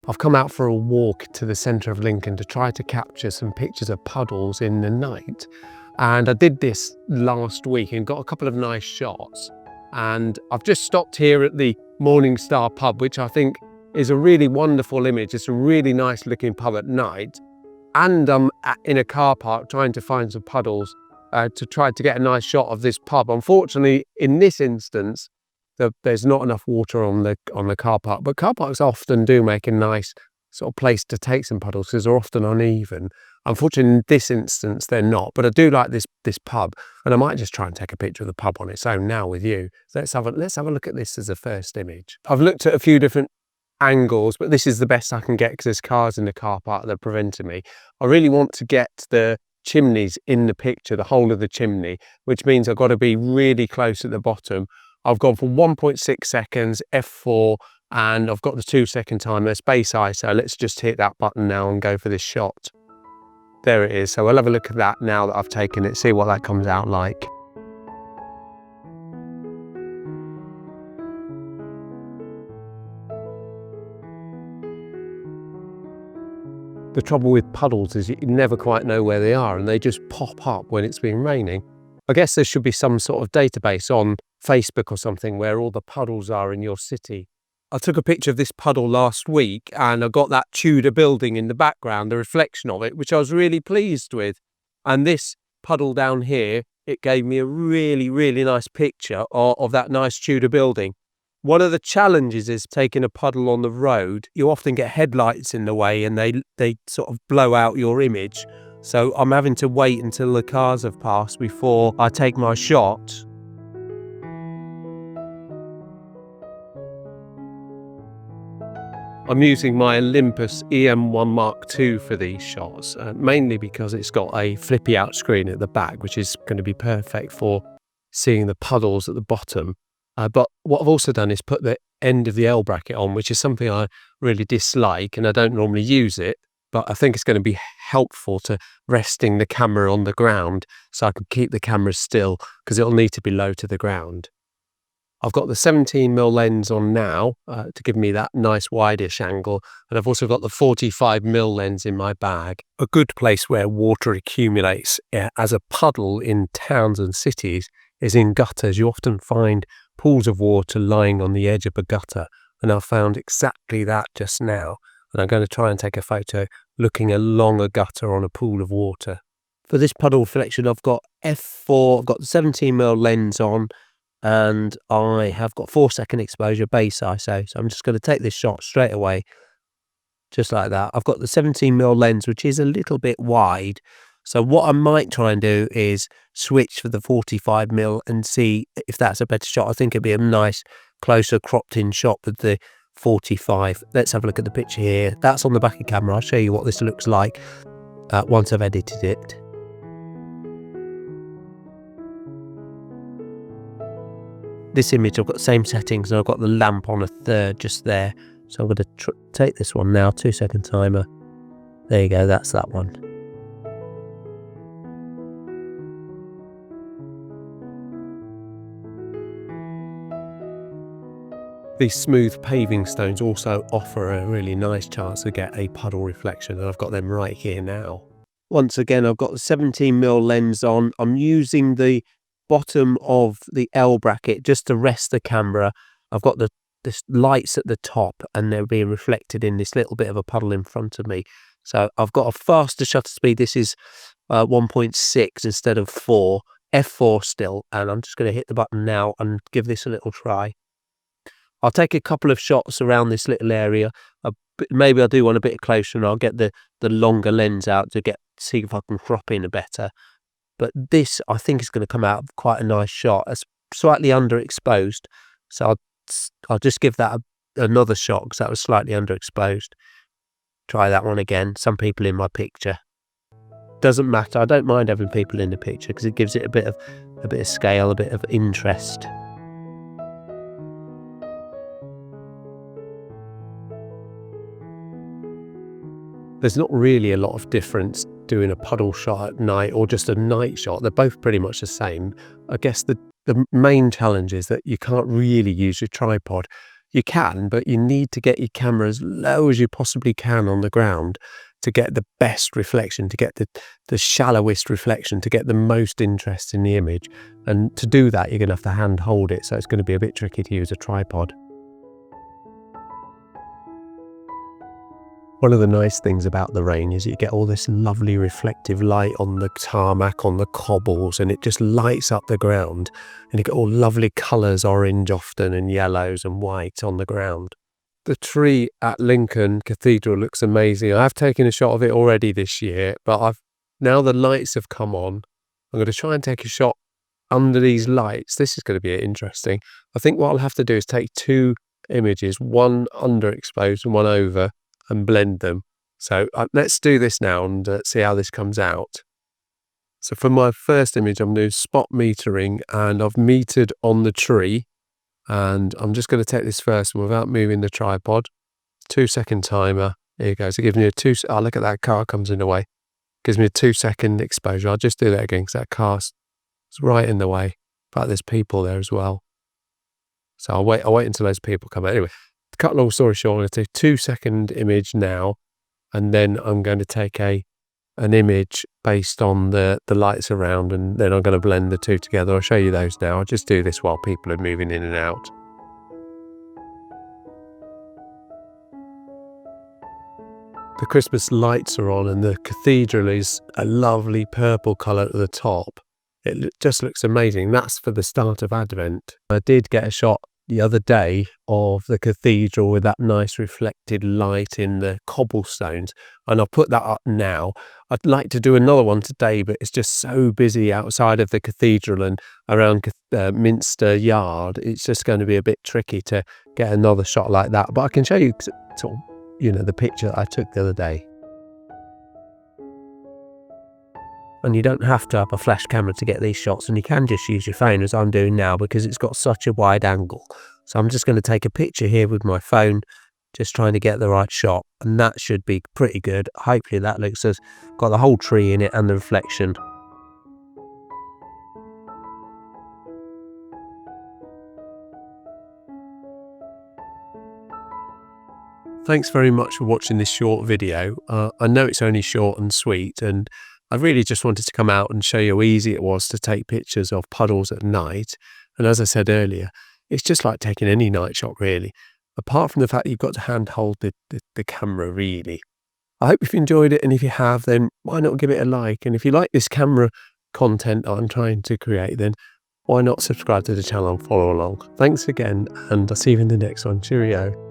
I've come out for a walk to the centre of Lincoln to try to capture some pictures of puddles in the night. And I did this last week and got a couple of nice shots. And I've just stopped here at the Morning Star pub, which I think is a really wonderful image. It's a really nice looking pub at night. And I'm in a car park trying to find some puddles to try to get a nice shot of this pub. Unfortunately, in this instance, there's not enough water on the car park, but car parks often do make a nice sort of place to take some puddles because they're often uneven. Unfortunately, in this instance, they're not, but I do like this pub, and I might just try and take a picture of the pub on its own now with you. So let's have a look at this as a first image. I've looked at a few different angles, but this is the best I can get because there's cars in the car park that are preventing me. I really want to get the chimneys in the picture, the whole of the chimney, which means I've got to be really close at the bottom. I've gone for 1.6 seconds, f4, and I've got the 2-second timer, space ISO. Let's just hit that button now and go for this shot. There it is. So we'll have a look at that now that I've taken it, see what that comes out like. The trouble with puddles is you never quite know where they are and they just pop up when it's been raining. I guess there should be some sort of database on Facebook or something where all the puddles are in your city. I took a picture of this puddle last week and I got that Tudor building in the background, the reflection of it, which I was really pleased with. And this puddle down here, it gave me a really, really nice picture of that nice Tudor building. One of the challenges is taking a puddle on the road. You often get headlights in the way and they sort of blow out your image. So I'm having to wait until the cars have passed before I take my shot. I'm using my Olympus EM1 Mark II for these shots, mainly because it's got a flippy out screen at the back, which is going to be perfect for seeing the puddles at the bottom. But what I've also done is put the end of the L bracket on, which is something I really dislike and I don't normally use it, but I think it's going to be helpful to resting the camera on the ground so I can keep the camera still because it'll need to be low to the ground. I've got the 17mm lens on now to give me that nice wideish angle, and I've also got the 45mm lens in my bag. A good place where water accumulates as a puddle in towns and cities is in gutters. You often find pools of water lying on the edge of a gutter, and I've found exactly that just now, and I'm going to try and take a photo looking along a gutter on a pool of water. For this puddle reflection, I've got f4, I've got the 17mm lens on, and I have got 4-second exposure, base ISO. So I'm just going to take this shot straight away, just like that. I've got the 17mm lens, which is a little bit wide. So what I might try and do is switch for the 45mm and see if that's a better shot. I think it'd be a nice, closer, cropped-in shot with the 45. Let's have a look at the picture here. That's on the back of the camera. I'll show you what this looks like once I've edited it. This image, I've got the same settings and I've got the lamp on a third just there. So I'm going to take this one now, 2-second timer. There you go, that's that one. These smooth paving stones also offer a really nice chance to get a puddle reflection, and I've got them right here now. Once again, I've got the 17mm lens on. I'm using the bottom of the L bracket just to rest the camera. I've got the lights at the top and they're being reflected in this little bit of a puddle in front of me. So I've got a faster shutter speed. This is 1.6 instead of 4, f4 still, and I'm just going to hit the button now and give this a little try. I'll take a couple of shots around this little area. Maybe I'll do one a bit closer and I'll get the longer lens out to see if I can crop in a better. But this, I think, is going to come out quite a nice shot. It's slightly underexposed. So I'll just give that another shot because that was slightly underexposed. Try that one again. Some people in my picture. Doesn't matter. I don't mind having people in the picture because it gives it a bit of scale, a bit of interest. There's not really a lot of difference doing a puddle shot at night or just a night shot. They're both pretty much the same. I guess the main challenge is that you can't really use your tripod. You can, but you need to get your camera as low as you possibly can on the ground to get the best reflection, to get the shallowest reflection, to get the most interest in the image. And to do that, you're going to have to hand hold it, so it's going to be a bit tricky to use a tripod. One of the nice things about the rain is you get all this lovely reflective light on the tarmac, on the cobbles, and it just lights up the ground. And you get all lovely colours, orange often, and yellows and white on the ground. The tree at Lincoln Cathedral looks amazing. I've taken a shot of it already this year, but now the lights have come on. I'm going to try and take a shot under these lights. This is going to be interesting. I think what I'll have to do is take 2 images, one underexposed and one over, and blend them. So let's do this now and see how this comes out. So for my first image, I'm doing spot metering, and I've metered on the tree, and I'm just going to take this first one without moving the tripod. 2-second timer. Here you go. So it gives me a 2. Oh, look at that car comes in the way. Gives me a 2-second exposure. I'll just do that again because that car's right in the way. But there's people there as well. So I'll wait until those people come out. Anyway, to cut a long story short, I'm going to take a 2-second image now, and then I'm going to take an image based on the lights around, and then I'm going to blend the two together. I'll show you those now. I'll just do this while people are moving in and out. The Christmas lights are on, and the cathedral is a lovely purple colour at the top. It just looks amazing. That's for the start of Advent. I did get a shot the other day of the cathedral with that nice reflected light in the cobblestones, and I'll put that up now. I'd like to do another one today, but it's just so busy outside of the cathedral and around Minster Yard. It's just going to be a bit tricky to get another shot like that, but I can show you sort of, the picture that I took the other day. And you don't have to have a flash camera to get these shots, and you can just use your phone as I'm doing now because it's got such a wide angle. So I'm just going to take a picture here with my phone, just trying to get the right shot, and that should be pretty good. Hopefully that looks as got the whole tree in it and the reflection. Thanks very much for watching this short video. I know it's only short and sweet, and I really just wanted to come out and show you how easy it was to take pictures of puddles at night. And as I said earlier, it's just like taking any night shot really, apart from the fact that you've got to hand hold the camera really. I hope you've enjoyed it, and if you have, then why not give it a like? And if you like this camera content that I'm trying to create, then why not subscribe to the channel and follow along? Thanks again, and I'll see you in the next one. Cheerio.